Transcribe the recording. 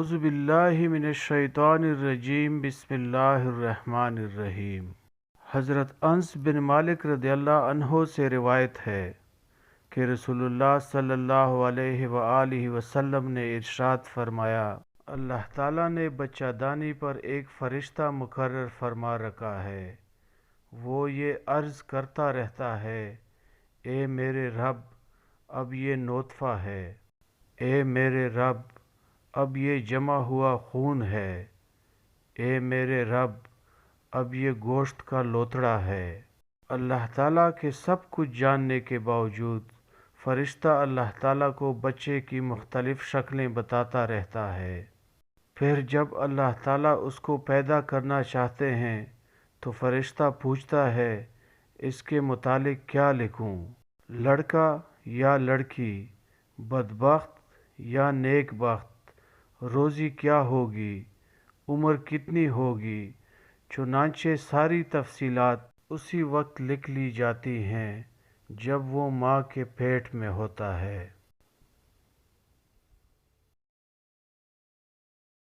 اعوذ باللہ من الشیطان الرجیم بسم اللہ الرحمن الرحیم۔ حضرت انس بن مالک رضی اللہ عنہ سے روایت ہے کہ رسول اللہ صلی اللہ علیہ وآلہ وسلم نے ارشاد فرمایا، اللہ تعالیٰ نے بچہ دانی پر ایک فرشتہ مقرر فرما رکھا ہے، وہ یہ عرض کرتا رہتا ہے، اے میرے رب اب یہ نطفہ ہے، اے میرے رب اب یہ جمع ہوا خون ہے، اے میرے رب اب یہ گوشت کا لوتھڑا ہے۔ اللہ تعالیٰ کے سب کچھ جاننے کے باوجود فرشتہ اللہ تعالیٰ کو بچے کی مختلف شکلیں بتاتا رہتا ہے۔ پھر جب اللہ تعالیٰ اس کو پیدا کرنا چاہتے ہیں تو فرشتہ پوچھتا ہے، اس کے متعلق کیا لکھوں؟ لڑکا یا لڑکی، بدبخت یا نیک بخت، روزی کیا ہوگی، عمر کتنی ہوگی؟ چنانچہ ساری تفصیلات اسی وقت لکھ لی جاتی ہیں جب وہ ماں کے پیٹ میں ہوتا ہے۔